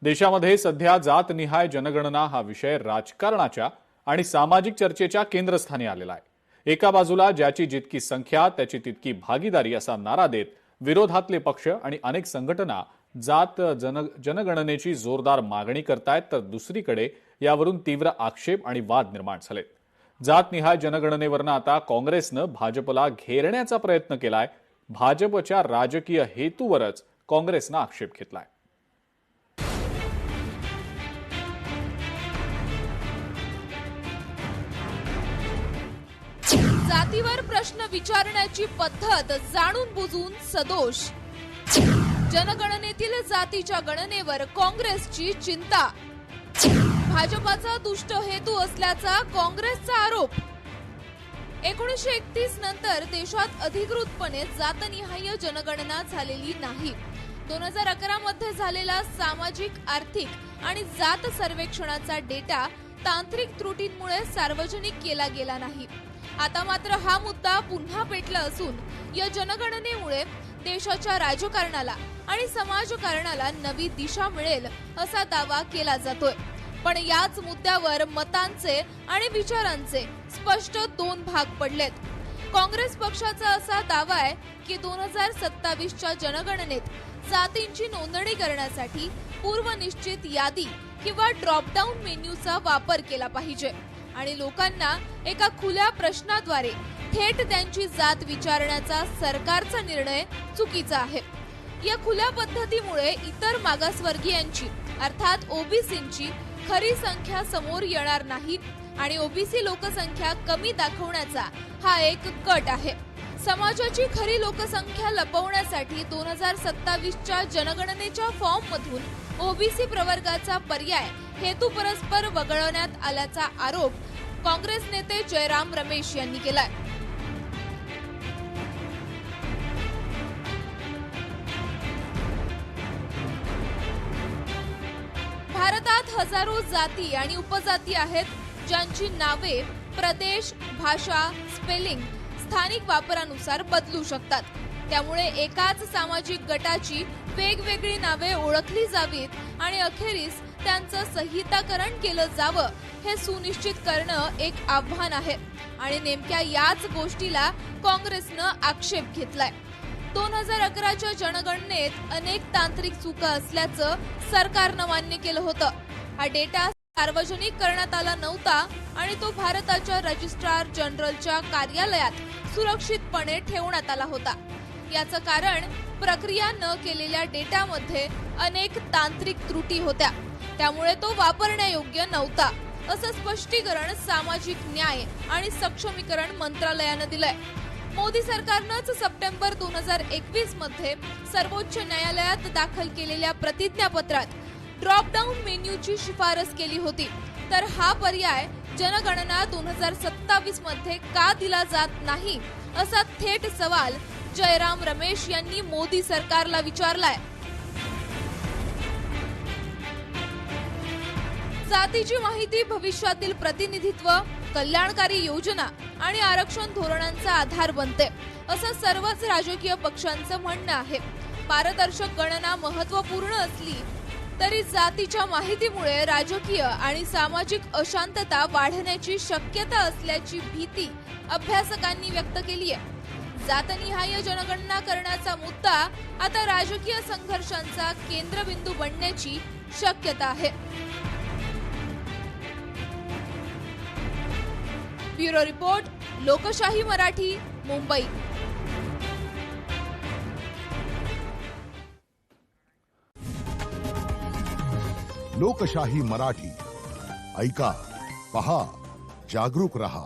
देशामध्ये सध्या जातनिहाय जनगणना हा विषय राजकारणाच्या आणि सामाजिक चर्चेच्या केंद्रस्थानी आलेला आहे। एका बाजूला ज्याची जितकी संख्या त्याची तितकी भागीदारी असा नारा देत विरोधातले पक्ष आणि अनेक संघटना जनगणनेची जोरदार मागणी करतायत, तर दुसरीकडे यावरून तीव्र आक्षेप आणि वाद निर्माण झालेत। जातनिहाय जनगणनेवरनं आता काँग्रेसनं भाजपला घेरण्याचा प्रयत्न केलाय। भाजपच्या राजकीय हेतूवरच काँग्रेसनं आक्षेप घेतलाय। जातीवर प्रश्न विचारण्याची पद्धत जाणून बुजून सदोष। जनगणनेतील जातीच्या गणनेवर काँग्रेसची चिंता। भाजपाचा दुष्ट हेतू असल्याचा काँग्रेसचा आरोप। 1931 नंतर देशात अधिकृतपणे जातनिहाय जनगणना झालेली नाही। 2011 मध्ये झालेला सामाजिक आर्थिक आणि जात सर्वेक्षणाचा डेटा तांत्रिक त्रुटींमुळे सार्वजनिक केला गेला नाही। आता मात्र हा मुद्दा पुन्हा पेटला असून या जनगणनेमुळे देशाच्या राजकारणाला आणि समाजकारणाला नवी दिशा मिळेल असा दावा केला जातोय। पण याच मुद्द्यावर मतांचे आणि विचारांचे स्पष्ट दोन भाग पडलेत। काँग्रेस पक्षाचा असा दावा आहे की 2027च्या जनगणनेत जातींची नोंदणी करण्यासाठी पूर्वनिश्चित यादी किंवा ड्रॉपडाऊन मेन्यूचा वापर केला पाहिजे आणि लोकांना एका खुल्या प्रश्नाद्वारे थेट त्यांची जात विचारण्याचा सरकारचा निर्णय चुकीचा आहे। या खुल्या पद्धतीमुळे इतर मागासवर्गीयांची अर्थात ओबीसींची खरी संख्या समोर येणार नाही आणि ओबीसी लोकसंख्या कमी दाखवण्याचा हा एक कट आहे। समाजाची खरी लोकसंख्या लपवण्यासाठी 2027च्या जनगणनेच्या फॉर्ममधून ओबीसी प्रवर्गाचा पर्याय हेतू परस्पर वगळण्यात आल्याचा आरोप काँग्रेस नेते जयराम रमेश यांनी केलाय। भारतात हजारो जाती आणि उपजाती आहेत, ज्यांची नावे प्रदेश, भाषा, स्पेलिंग स्थानिक वापरानुसार बदलू शकतात। त्यामुळे एकाच सामाजिक गटाची वेगवेगळी नावे ओळखली जावीत आणि अखेरीस त्यांचं संहिताकरण केलं जावं हे सुनिश्चित करणं एक आव्हान आहे आणि नेमक्या याच गोष्टीला काँग्रेसनं आक्षेप घेतलाय। 2011च्या जनगणनेत अनेक तांत्रिक चुका असल्याचं सरकारनं मान्य केलं होतं। हा डेटा सार्वजनिक करण्यात आला नव्हता आणि तो भारताच्या रजिस्ट्रार जनरलच्या कार्यालयात सुरक्षितपणे ठेवण्यात आला होता। याचं कारण प्रक्रिया न केलेल्या डेटामध्ये अनेक तांत्रिक त्रुटी होत्या, त्यामुळे तो वापरण्यायोग्य नव्हता असं स्पष्टीकरण सामाजिक न्याय आणि सक्षमीकरण मंत्रालयानं दिलंय। मोदी सरकारनंच सप्टेंबर 2021 मध्ये सर्वोच्च न्यायालयात दाखल केलेल्या प्रतिज्ञापत्रात ड्रॉपडाऊन मेन्यूची शिफारस केली होती, तर हा पर्याय जनगणना 2027 मध्ये का दिला जात नाही असा थेट सवाल जयराम रमेश यांनी मोदी सरकारला विचारलाय। जातीची माहिती भविष्यातील प्रतिनिधित्व, कल्याणकारी योजना आणि आरक्षण धोरणांचा आधार बनते असं सर्वच राजकीय पक्षांचं म्हणणं आहे। पारदर्शक गणना महत्त्वपूर्ण असली तरी जातीच्या माहितीमुळे राजकीय आणि सामाजिक अशांतता वाढण्याची शक्यता असल्याची भीती अभ्यासकांनी व्यक्त केली आहे। जातनिहाय जनगणना करण्याचा मुद्दा आता राजकीय संघर्षांचा केंद्रबिंदू बनण्याची शक्यता आहे। ब्युरो रिपोर्ट, लोकशाही मराठी, मुंबई। लोकशाही मराठी ऐका, पहा, जागरूक रहा।